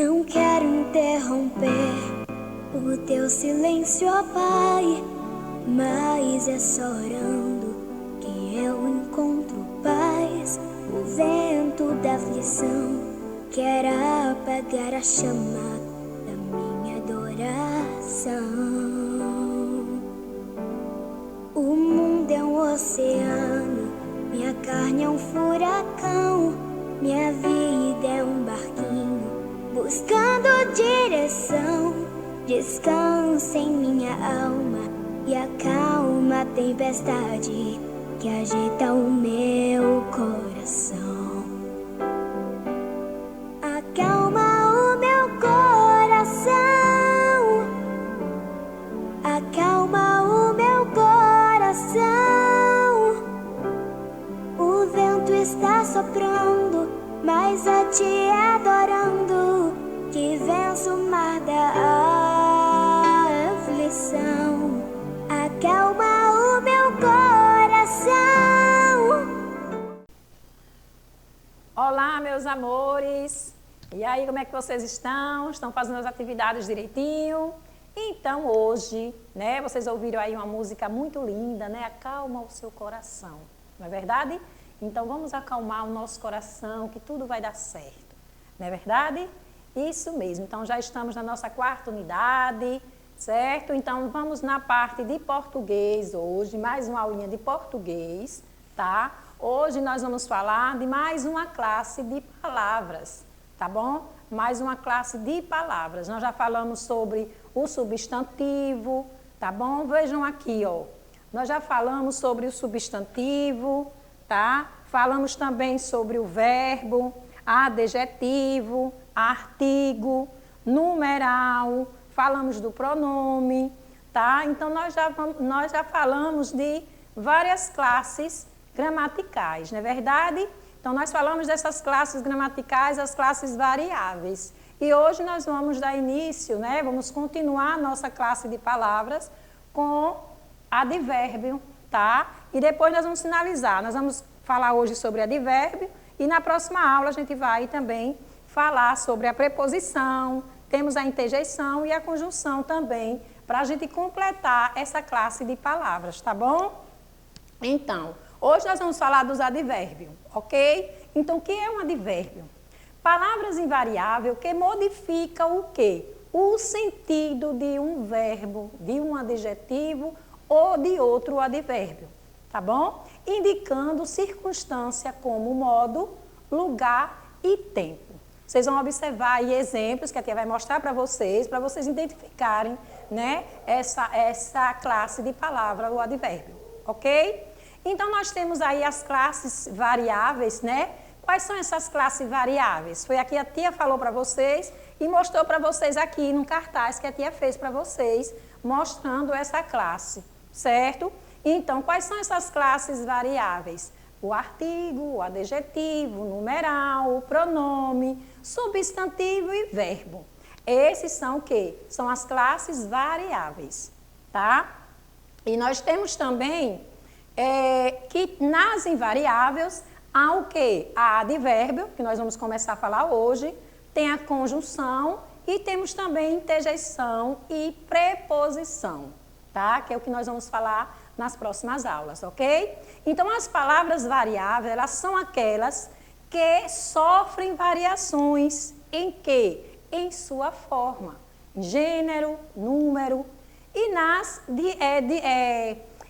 Não quero interromper o teu silêncio, ó Pai, mas é só orando que eu encontro paz. O vento da aflição quer apagar a chama da minha adoração. O mundo é um oceano, minha carne é um furacão, minha vida é um barquinho buscando direção. Descansa em minha alma e acalma a tempestade que agita o meu coração. Acalma o meu coração, acalma o meu coração. O vento está soprando, mas a ti adorando, que venço o mar da aflição. Acalma o meu coração. Olá, meus amores! E aí, como é que vocês estão? Estão fazendo as atividades direitinho? Então, hoje, né, vocês ouviram aí uma música muito linda, né? Acalma o seu coração, não é verdade? Então, vamos acalmar o nosso coração, que tudo vai dar certo, não é verdade? Isso mesmo. Então, já estamos na nossa quarta unidade, certo? Então, vamos na parte de português hoje, mais uma aulinha de português, tá? Hoje nós vamos falar de mais uma classe de palavras, tá bom? Mais uma classe de palavras. Nós já falamos sobre o substantivo, tá bom? Vejam aqui, ó. Nós já falamos sobre o substantivo, tá? Falamos também sobre o verbo, adjetivo, artigo, numeral, falamos do pronome, tá? Então, nós já falamos de várias classes gramaticais, não é verdade? Então, nós falamos dessas classes gramaticais, as classes variáveis. E hoje nós vamos dar início, né? Vamos continuar a nossa classe de palavras com advérbio, tá? E depois nós vamos finalizar. Nós vamos falar hoje sobre advérbio e na próxima aula a gente vai também falar sobre a preposição, temos a interjeição e a conjunção também, para a gente completar essa classe de palavras, tá bom? Então, hoje nós vamos falar dos advérbios, ok? Então, o que é um advérbio? Palavras invariáveis que modificam o quê? O sentido de um verbo, de um adjetivo ou de outro advérbio, tá bom? Indicando circunstância como modo, lugar e tempo. Vocês vão observar aí exemplos que a tia vai mostrar para vocês identificarem, né, essa classe de palavra, o advérbio, ok? Então, nós temos aí as classes variáveis, né? Quais são essas classes variáveis? Foi aqui a tia falou para vocês e mostrou para vocês aqui no cartaz que a tia fez para vocês, mostrando essa classe, certo? Então, quais são essas classes variáveis? O artigo, o adjetivo, o numeral, o pronome, substantivo e verbo. Esses são o quê? São as classes variáveis, tá? E nós temos também que nas invariáveis há o quê? A advérbio, que nós vamos começar a falar hoje, tem a conjunção e temos também interjeição e preposição, tá? Que é o que nós vamos falar nas próximas aulas, ok? Então, as palavras variáveis, elas são aquelas que sofrem variações em quê? Em sua forma, gênero, número e,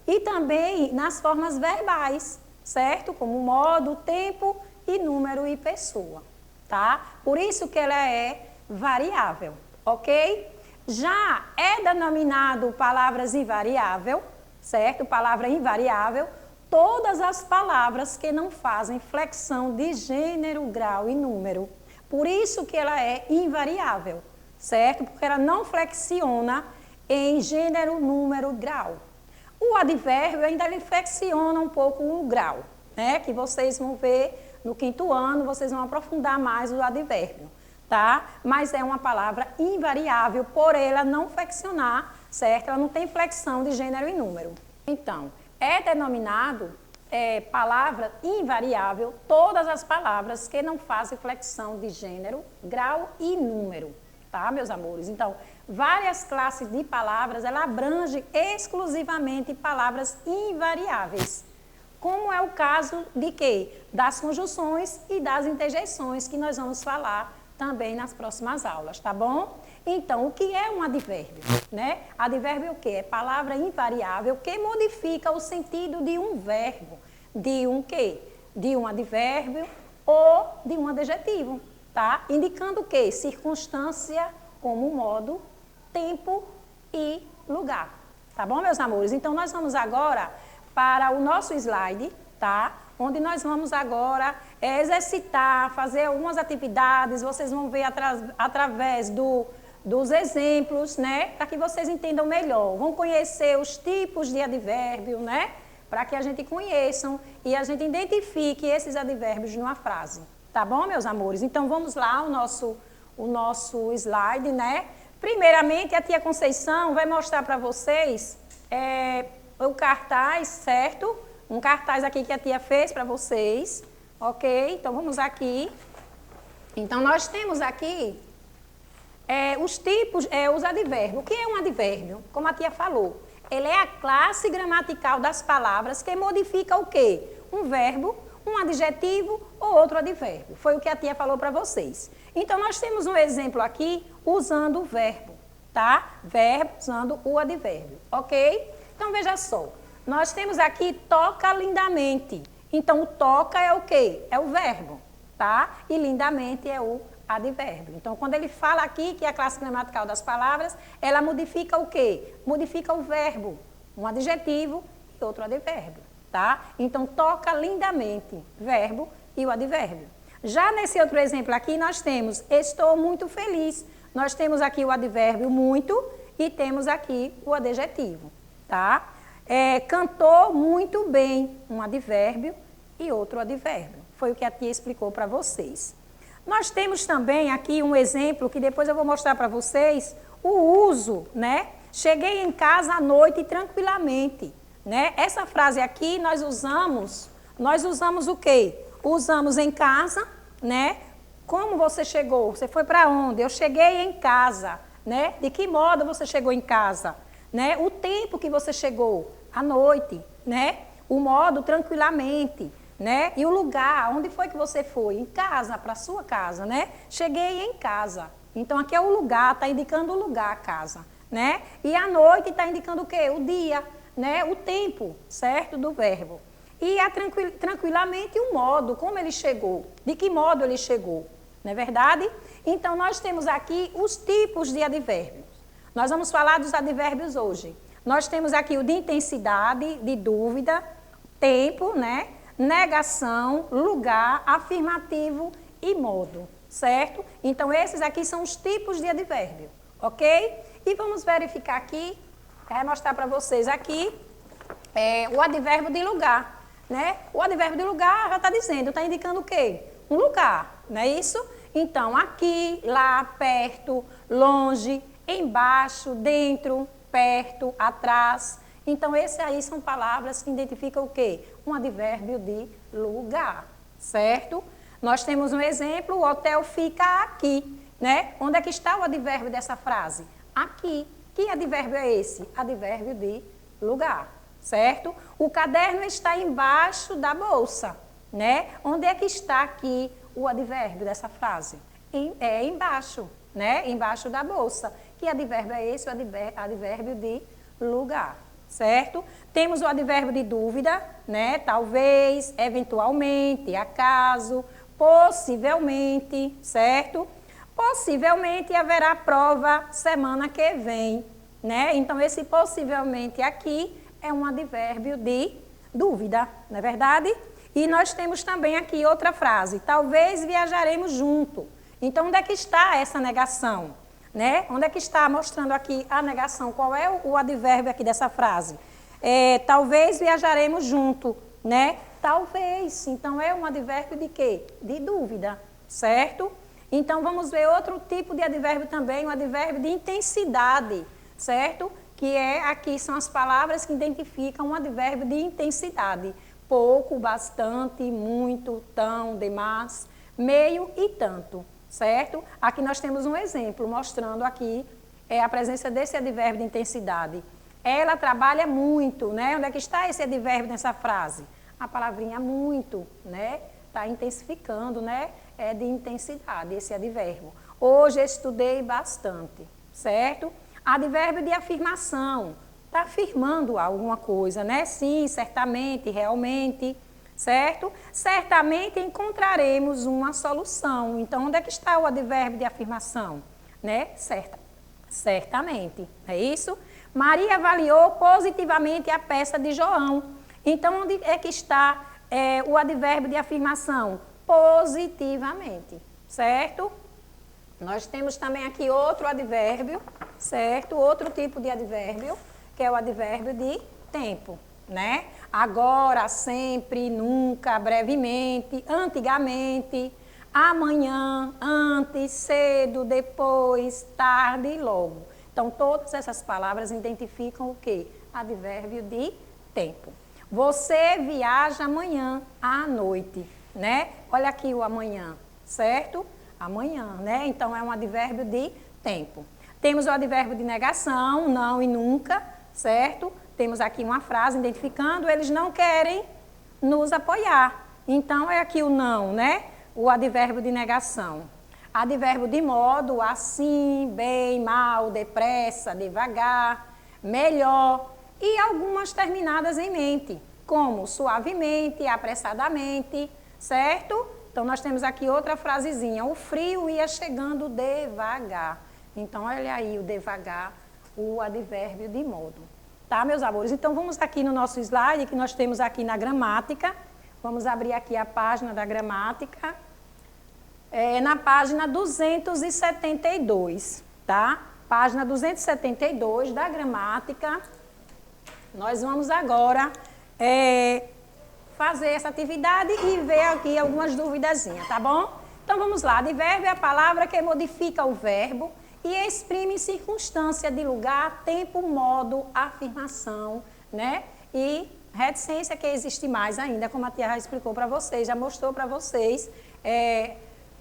e também nas formas verbais, certo? Como modo, tempo e número e pessoa, tá? Por isso que ela é variável, ok? Já é denominado palavras invariável, certo? Palavra invariável, todas as palavras que não fazem flexão de gênero, grau e número. Por isso que ela é invariável, certo? Porque ela não flexiona em gênero, número, grau. O advérbio ainda ele flexiona um pouco o grau, né? Que vocês vão ver no quinto ano, vocês vão aprofundar mais o advérbio, tá? Mas é uma palavra invariável por ela não flexionar, certo? Ela não tem flexão de gênero e número. Então, é denominado palavra invariável, todas as palavras que não fazem flexão de gênero, grau e número, tá, meus amores? Então, várias classes de palavras, ela abrange exclusivamente palavras invariáveis, como é o caso de quê? Das conjunções e das interjeições, que nós vamos falar também nas próximas aulas, tá bom? Então, o que é um advérbio, né? Advérbio é o quê? É palavra invariável que modifica o sentido de um verbo, de um quê? De um advérbio ou de um adjetivo, tá? Indicando o quê? Circunstância como modo, tempo e lugar, tá bom, meus amores? Então, nós vamos agora para o nosso slide, tá? Onde nós vamos agora exercitar, fazer algumas atividades, vocês vão ver através dos exemplos, né? Para que vocês entendam melhor. Vão conhecer os tipos de advérbio, né? Para que a gente conheçam e a gente identifique esses advérbios numa frase. Tá bom, meus amores? Então, vamos lá, o nosso slide, né? Primeiramente, a tia Conceição vai mostrar para vocês o cartaz, certo? Um cartaz aqui que a tia fez para vocês, ok? Então, vamos aqui. Então, nós temos aqui os tipos, os advérbios. O que é um advérbio? Como a tia falou, ele é a classe gramatical das palavras que modifica o quê? Um verbo, um adjetivo ou outro advérbio. Foi o que a tia falou para vocês. Então, nós temos um exemplo aqui usando o verbo, tá? Verbo usando o advérbio, ok? Então, veja só. Nós temos aqui toca lindamente. Então, o toca é o quê? É o verbo, tá? E lindamente é o advérbio. Então, quando ele fala aqui que é a classe gramatical das palavras, ela modifica o quê? Modifica o verbo, um adjetivo e outro advérbio, tá? Então, toca lindamente, verbo e o advérbio. Já nesse outro exemplo aqui, nós temos estou muito feliz. Nós temos aqui o advérbio muito e temos aqui o adjetivo, tá? Cantou muito bem, um advérbio e outro advérbio. Foi o que a tia explicou para vocês. Nós temos também aqui um exemplo que depois eu vou mostrar para vocês, o uso, né? Cheguei em casa à noite tranquilamente, né? Essa frase aqui nós usamos o quê? Usamos em casa, né? Como você chegou? Você foi para onde? Eu cheguei em casa, né? De que modo você chegou em casa? Né? O tempo que você chegou, à noite, né? O modo, tranquilamente, né? E o lugar, onde foi que você foi? Em casa, para a sua casa, né? Cheguei em casa. Então, aqui é o lugar, está indicando o lugar, a casa, né? E a noite está indicando o quê? O dia, né? O tempo, certo? Do verbo. E tranquilamente o modo, como ele chegou, de que modo ele chegou, não é verdade? Então, nós temos aqui os tipos de advérbios. Nós vamos falar dos advérbios hoje. Nós temos aqui o de intensidade, de dúvida, tempo, né? Negação, lugar, afirmativo e modo, certo? Então, esses aqui são os tipos de advérbio, ok? E vamos verificar aqui, quero mostrar para vocês aqui, o advérbio de lugar, né? O advérbio de lugar já está dizendo, está indicando o quê? Um lugar, não é isso? Então, aqui, lá, perto, longe, embaixo, dentro, perto, atrás. Então, esses aí são palavras que identificam o quê? Um advérbio de lugar, certo? Nós temos um exemplo, o hotel fica aqui, né? Onde é que está o advérbio dessa frase? Aqui. Que advérbio é esse? Advérbio de lugar, certo? O caderno está embaixo da bolsa, né? Onde é que está aqui o advérbio dessa frase? É embaixo, né? Embaixo da bolsa. Que advérbio é esse? O advérbio de lugar, certo? Temos o advérbio de dúvida, né? Talvez, eventualmente, acaso, possivelmente, certo? Possivelmente haverá prova semana que vem, né? Então, esse possivelmente aqui é um advérbio de dúvida, não é verdade? E nós temos também aqui outra frase, talvez viajaremos junto. Então, onde é que está essa negação? Né? Onde é que está mostrando aqui a negação? Qual é o advérbio aqui dessa frase? Talvez viajaremos junto, né? Talvez. Então, é um advérbio de quê? De dúvida, certo? Então, vamos ver outro tipo de advérbio também, o advérbio de intensidade, certo? Que aqui são as palavras que identificam um advérbio de intensidade. pouco, bastante, muito, tão, demais, meio e tanto, certo? Aqui nós temos um exemplo mostrando aqui a presença desse advérbio de intensidade. Ela trabalha muito, né? Onde é que está esse advérbio nessa frase? A palavrinha muito, né? Está intensificando, né? É de intensidade esse advérbio. Hoje estudei bastante, certo? Advérbio de afirmação. Está afirmando alguma coisa, né? Sim, certamente, realmente, certo? Certamente encontraremos uma solução. Então, onde é que está o advérbio de afirmação? Né? Certamente, é isso? Maria avaliou positivamente a peça de João. Então, onde é que está o advérbio de afirmação? Positivamente, certo? Nós temos também aqui outro advérbio, certo? Outro tipo de advérbio, que é o advérbio de tempo, né? Agora, sempre, nunca, brevemente, antigamente, amanhã, antes, cedo, depois, tarde e logo. Então, todas essas palavras identificam o quê? Advérbio de tempo. Você viaja amanhã à noite, né? Olha aqui o amanhã, certo? Amanhã, né? Então, é um advérbio de tempo. Temos o advérbio de negação, não e nunca, certo? Temos aqui uma frase identificando, eles não querem nos apoiar. Então, é aqui o não, né? O advérbio de negação. Advérbio de modo, assim, bem, mal, depressa, devagar, melhor. E algumas terminadas em mente, como suavemente, apressadamente, certo? Então, nós temos aqui outra frasezinha. O frio ia chegando devagar. Então, olha aí o devagar, o advérbio de modo. Tá, meus amores? Então, vamos aqui no nosso slide, que nós temos aqui na gramática. Vamos abrir aqui a página da gramática. Na página 272, tá? Página 272 da gramática. Nós vamos agora fazer essa atividade e ver aqui algumas duvidazinhas, tá bom? Então, vamos lá. Advérbio é a palavra que modifica o verbo e exprime circunstância de lugar, tempo, modo, afirmação, né? E reticência, que existe mais ainda, como a tia já explicou para vocês, já mostrou para vocês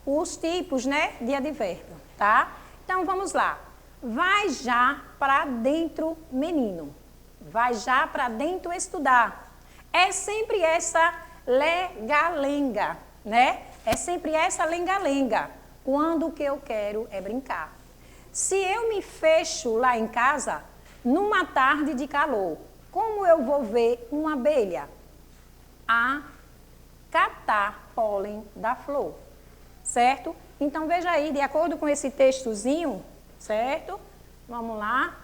os tipos, né, de advérbio, tá? Então, vamos lá. Vai já para dentro, menino. Vai já para dentro estudar. É sempre essa lenga-lenga, né? É sempre essa lenga-lenga, quando o que eu quero é brincar. Se eu me fecho lá em casa, numa tarde de calor, como eu vou ver uma abelha? A catar pólen da flor, certo? Então, veja aí, de acordo com esse textozinho, certo? Vamos lá.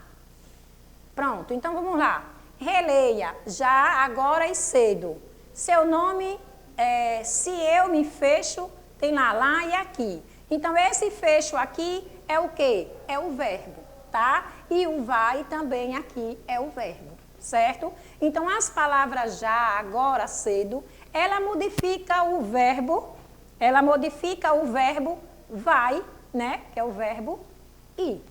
Pronto, então vamos lá. Releia, já, agora e cedo. Seu nome, se eu me fecho, tem lá e aqui. Então, esse fecho aqui é o quê? É o verbo, tá? E o vai também aqui é o verbo, certo? Então, as palavras já, agora, cedo, ela modifica o verbo vai, né? Que é o verbo ir,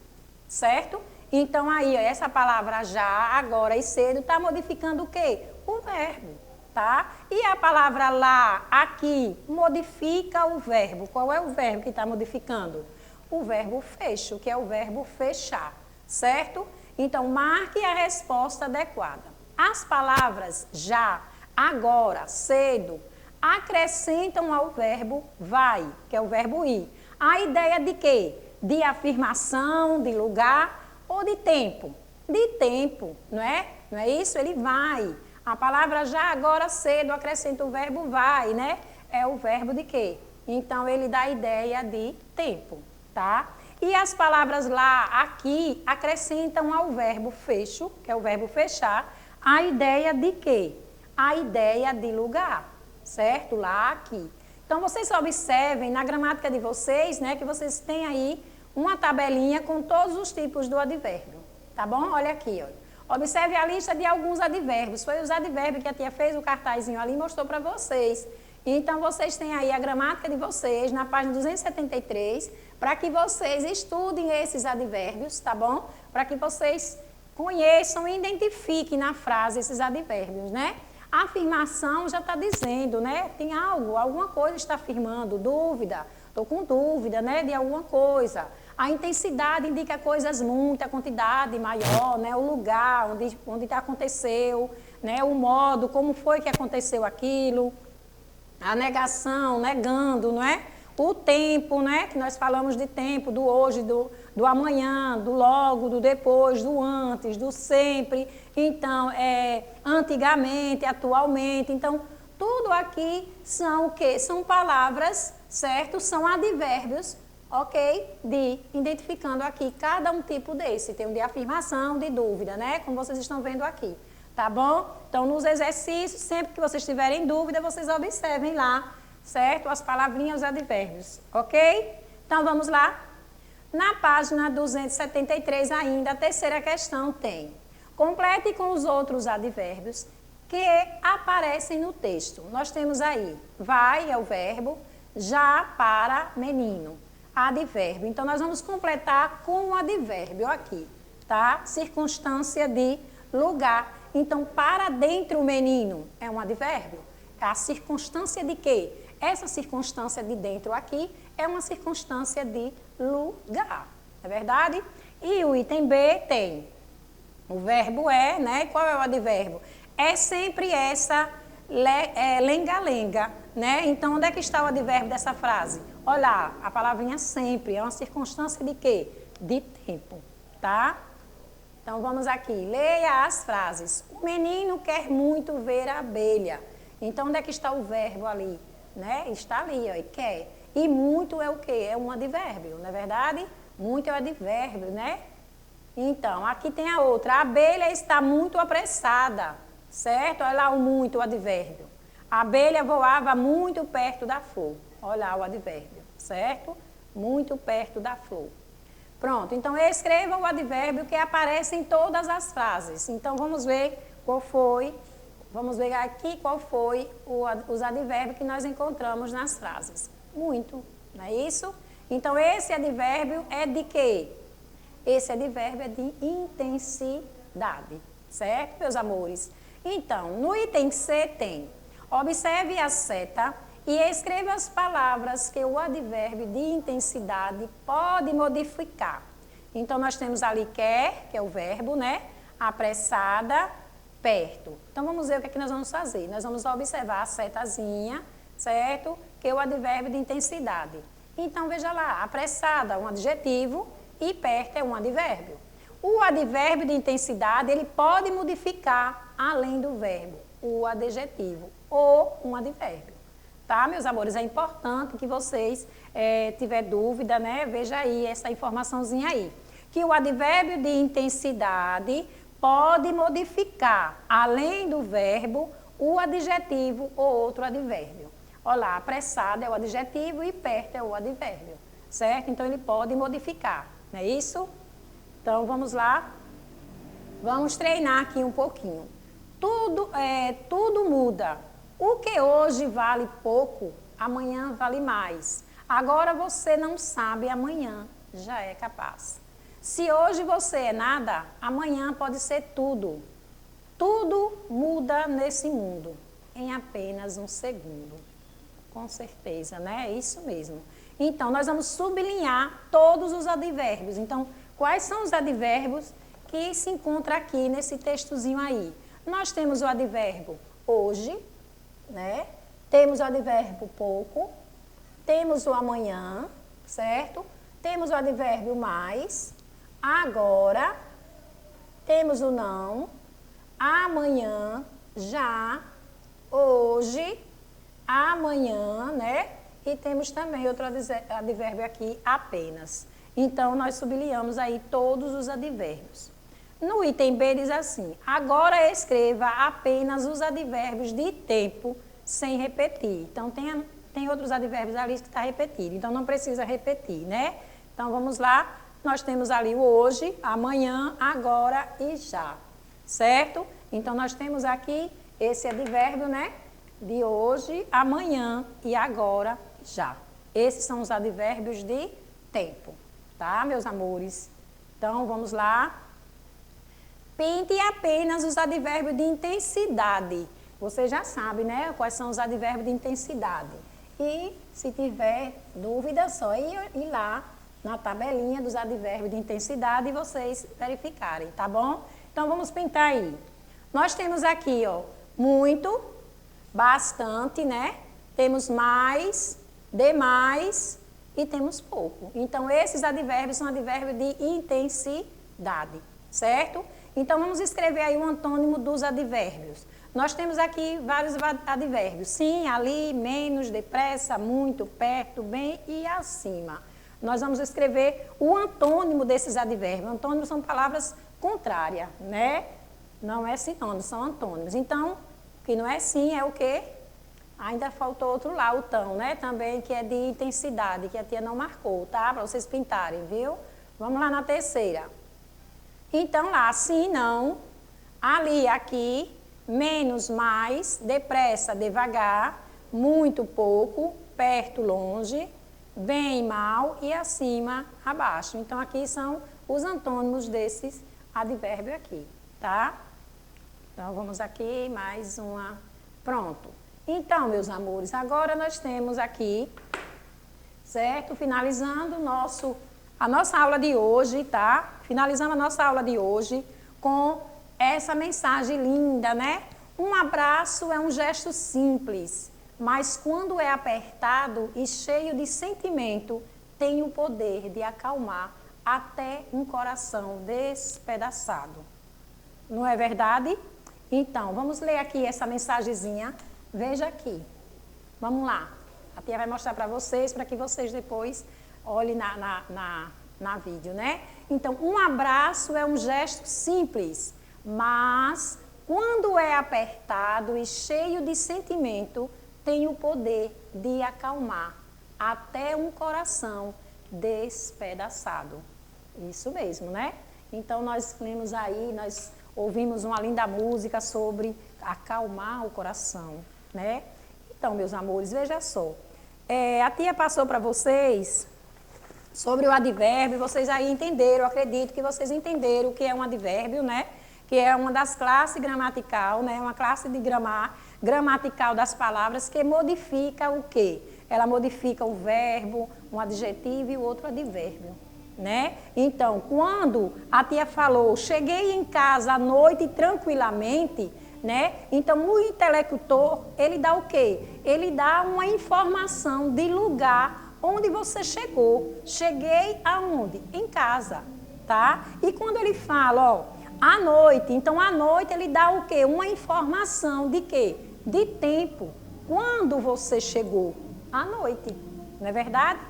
certo? Então, aí, essa palavra já, agora e cedo, está modificando o quê? O verbo, tá? E a palavra lá, aqui, modifica o verbo. Qual é o verbo que está modificando? O verbo fecho, que é o verbo fechar, certo? Então, marque a resposta adequada. As palavras já, agora, cedo, acrescentam ao verbo vai, que é o verbo ir. A ideia de quê? De afirmação, de lugar ou de tempo? De tempo, não é? Não é isso? Ele vai. A palavra já, agora, cedo, acrescenta o verbo vai, né? É o verbo de quê? Então, ele dá a ideia de tempo, tá? E as palavras lá, aqui, acrescentam ao verbo fecho, que é o verbo fechar, a ideia de quê? A ideia de lugar, certo? Lá, aqui. Então, vocês observem na gramática de vocês, né, que vocês têm aí uma tabelinha com todos os tipos do advérbio, tá bom? Olha aqui, olha. Observe a lista de alguns advérbios. Foi os advérbios que a tia fez o cartazinho ali e mostrou para vocês. Então, vocês têm aí a gramática de vocês na página 273, para que vocês estudem esses advérbios, tá bom? Para que vocês conheçam e identifiquem na frase esses advérbios, né? A afirmação já está dizendo, né? Tem algo, alguma coisa está afirmando, dúvida, estou com dúvida, né? De alguma coisa. A intensidade indica coisas muita quantidade maior, né? O lugar onde aconteceu, né? O modo, como foi que aconteceu aquilo. A negação, negando, não é? O tempo, né? Que nós falamos de tempo, do hoje, do amanhã, do logo, do depois, do antes, do sempre. Então, antigamente, atualmente. Então, tudo aqui são o quê? São palavras, certo? São advérbios, ok? Identificando aqui cada um tipo desse. Tem um de afirmação, de dúvida, né? Como vocês estão vendo aqui. Tá bom? Então, nos exercícios, sempre que vocês tiverem dúvida, vocês observem lá, certo? As palavrinhas, os advérbios, ok? Então, vamos lá. Na página 273 ainda, a terceira questão tem: complete com os outros advérbios que aparecem no texto. Nós temos aí, vai é o verbo, já para menino, advérbio. Então, nós vamos completar com o advérbio aqui, tá? Circunstância de lugar. Então, para dentro o menino é um advérbio. A circunstância de quê? Essa circunstância de dentro aqui é uma circunstância de lugar. É verdade? E o item B tem o verbo é, né? Qual é o advérbio? É sempre essa lenga-lenga, né? Então, onde é que está o advérbio dessa frase? Olha, a palavrinha sempre é uma circunstância de quê? De tempo, tá? Então, vamos aqui. Leia as frases. O menino quer muito ver a abelha. Então, onde é que está o verbo ali? Né? Está ali, ó, e quer. E muito é o quê? É um advérbio, não é verdade? Muito é o advérbio, né? Então, aqui tem a outra. A abelha está muito apressada, certo? Olha lá o muito, o advérbio. A abelha voava muito perto da flor. Olha lá o advérbio, certo? Muito perto da flor. Pronto, então escreva o advérbio que aparece em todas as frases. Então vamos ver vamos ver aqui qual foi os advérbios que nós encontramos nas frases. Muito, não é isso? Então esse advérbio é de quê? Esse advérbio é de intensidade, certo, meus amores? Então, no item C tem, observe a seta e escreva as palavras que o advérbio de intensidade pode modificar. Então, nós temos ali quer, que é o verbo, né? Apressada, perto. Então, vamos ver o que é que nós vamos fazer. Nós vamos observar a setazinha, certo? Que é o advérbio de intensidade. Então, veja lá, apressada é um adjetivo e perto é um advérbio. O advérbio de intensidade, ele pode modificar, além do verbo, o adjetivo ou um advérbio. Tá, meus amores? É importante que vocês, tiver dúvida, né? Veja aí essa informaçãozinha aí. Que o advérbio de intensidade pode modificar, além do verbo, o adjetivo ou outro advérbio. Olha lá, apressado é o adjetivo e perto é o advérbio, certo? Então, ele pode modificar, não é isso? Então, vamos lá. Vamos treinar aqui um pouquinho. Tudo muda. O que hoje vale pouco, amanhã vale mais. Agora você não sabe, amanhã já é capaz. Se hoje você é nada, amanhã pode ser tudo. Tudo muda nesse mundo, em apenas um segundo. Com certeza, né? É isso mesmo. Então, nós vamos sublinhar todos os advérbios. Então, quais são os advérbios que se encontram aqui nesse textozinho aí? Nós temos o advérbio hoje, né? Temos o advérbio pouco, temos o amanhã, certo? Temos o advérbio mais, agora, temos o não, amanhã, já, hoje, amanhã, né? E temos também outro advérbio aqui, apenas. Então, nós sublinhamos aí todos os advérbios. No item B diz assim, agora escreva apenas os advérbios de tempo sem repetir. Então, tem outros advérbios ali que está repetido, então não precisa repetir, né? Então, vamos lá, nós temos ali o hoje, amanhã, agora e já, certo? Então, nós temos aqui esse advérbio, né? De hoje, amanhã e agora, já. Esses são os advérbios de tempo, tá, meus amores? Então, vamos lá. Pinte apenas os advérbios de intensidade você já sabe, né, quais são os advérbios de intensidade. E se tiver dúvida, é só ir lá na tabelinha dos advérbios de intensidade e vocês verificarem, tá bom? Então, vamos pintar aí. Nós temos aqui, ó, muito, bastante, né? Temos mais, demais e temos pouco. Então, esses advérbios são advérbios de intensidade, certo? Então, vamos escrever aí o antônimo dos advérbios. Nós temos aqui vários advérbios. Sim, ali, menos, depressa, muito, perto, bem e acima. Nós vamos escrever o antônimo desses advérbios. Antônimos são palavras contrárias, né? Não é sinônimo, são antônimos. Então, o que não é sim é o quê? Ainda faltou outro lá, o tão, né? Também, que é de intensidade, que a tia não marcou, tá? Para vocês pintarem, viu? Vamos lá na terceira. Então, lá, sim, não, ali, aqui, menos, mais, depressa, devagar, muito, pouco, perto, longe, bem, mal e acima, abaixo. Então, aqui são os antônimos desses advérbios aqui, tá? Então, vamos aqui, mais uma. Pronto. Então, meus amores, agora nós temos aqui, certo? Finalizando a nossa aula de hoje, tá? Finalizando a nossa aula de hoje com essa mensagem linda, né? Um abraço é um gesto simples, mas quando é apertado e cheio de sentimento, tem o poder de acalmar até um coração despedaçado. Não é verdade? Então, vamos ler aqui essa mensagenzinha. Veja aqui. Vamos lá. A tia vai mostrar para vocês, para que vocês depois olhem na vídeo, né? Então, um abraço é um gesto simples, mas quando é apertado e cheio de sentimento, tem o poder de acalmar até um coração despedaçado. Isso mesmo, né? Então, nós lemos aí, nós ouvimos uma linda música sobre acalmar o coração, né? Então, meus amores, veja só. A tia passou para vocês sobre o advérbio, vocês aí entenderam, eu acredito que vocês entenderam o que é um advérbio, né? Que é uma das classes gramatical, né? Uma classe de gramatical das palavras que modifica o quê? Ela modifica o verbo, um adjetivo e o outro advérbio, né? Então, quando a tia falou, cheguei em casa à noite tranquilamente, né? Então, o interlocutor, ele dá o quê? Ele dá uma informação de lugar onde você chegou. Cheguei aonde? Em casa, tá? E quando ele fala, ó, à noite, então à noite ele dá o quê? Uma informação de quê? De tempo. Quando você chegou? À noite, não é verdade?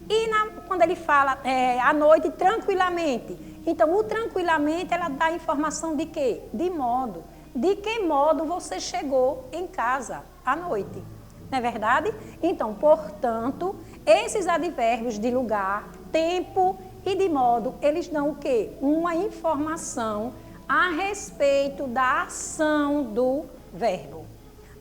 E quando ele fala à noite tranquilamente, então o tranquilamente ela dá informação de quê? De modo. De que modo você chegou em casa à noite, não é verdade? Então, portanto, esses advérbios de lugar, tempo e de modo, eles dão o quê? Uma informação a respeito da ação do verbo.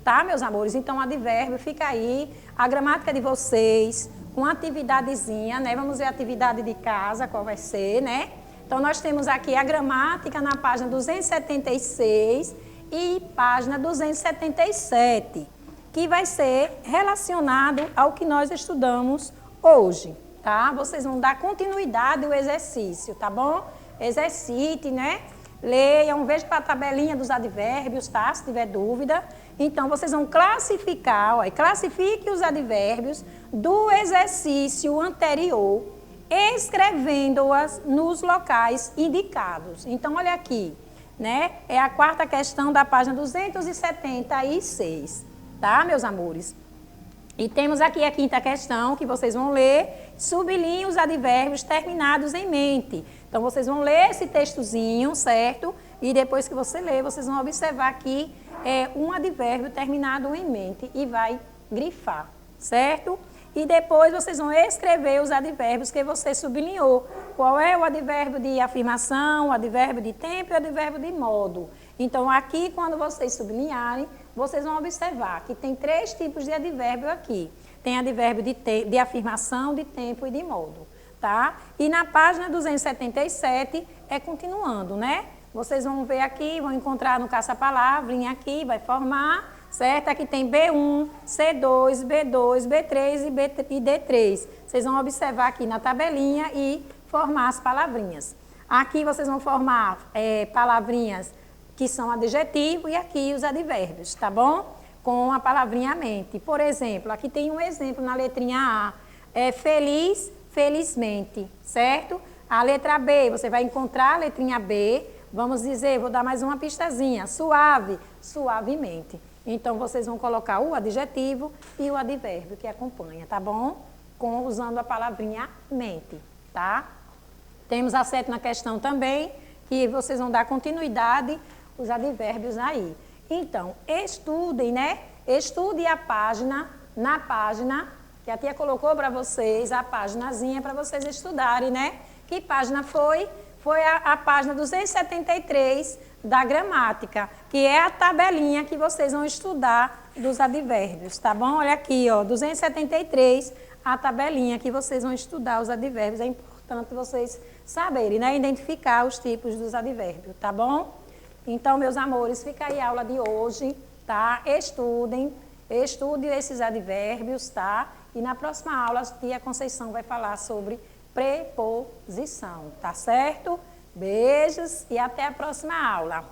Tá, meus amores? Então, o advérbio fica aí, a gramática de vocês, uma atividadezinha, né? Vamos ver a atividade de casa, qual vai ser, né? Então, nós temos aqui a gramática na página 276 e página 277, que vai ser relacionado ao que nós estudamos hoje, tá? Vocês vão dar continuidade ao exercício, tá bom? Exercite, né? Leiam, vejam para a tabelinha dos advérbios, tá? Se tiver dúvida. Então, vocês vão classificar, ó, classifique os advérbios do exercício anterior, escrevendo-as nos locais indicados. Então, olha aqui, né? É a quarta questão da página 276, tá, meus amores? E temos aqui a quinta questão, que vocês vão ler, sublinhe os advérbios terminados em mente. Então, vocês vão ler esse textozinho, certo? E depois que você ler, vocês vão observar aqui um advérbio terminado em mente e vai grifar, certo? E depois vocês vão escrever os advérbios que você sublinhou. Qual é o advérbio de afirmação, o advérbio de tempo e o advérbio de modo. Então, aqui, quando vocês sublinharem, vocês vão observar que tem 3 tipos de advérbio aqui. Tem advérbio de afirmação, de tempo e de modo, tá? E na página 277 é continuando, né? Vocês vão ver aqui, vão encontrar no caça-palavrinha aqui, vai formar, certo? Aqui tem B1, C2, B2, B3 e D3. Vocês vão observar aqui na tabelinha e formar as palavrinhas. Aqui vocês vão formar palavrinhas que são adjetivo e aqui os advérbios, tá bom? Com a palavrinha mente. Por exemplo, aqui tem um exemplo na letrinha A. É feliz, felizmente, certo? A letra B, você vai encontrar a letrinha B. Vamos dizer, vou dar mais uma pistazinha. Suave, suavemente. Então, vocês vão colocar o adjetivo e o advérbio que acompanha, tá bom? Usando a palavrinha mente, tá? Temos a 7ª questão também, que vocês vão dar continuidade os advérbios aí. Então, estudem, né? Estude a página, na página, que a tia colocou para vocês, a paginazinha para vocês estudarem, né? Que página foi? Foi a página 273 da gramática, que é a tabelinha que vocês vão estudar dos advérbios, tá bom? Olha aqui, ó, 273, a tabelinha que vocês vão estudar os advérbios. É importante vocês saberem, né? Identificar os tipos dos advérbios, tá bom? Então, meus amores, fica aí a aula de hoje, tá? Estudem esses advérbios, tá? E na próxima aula, a tia Conceição vai falar sobre preposição, tá certo? Beijos e até a próxima aula.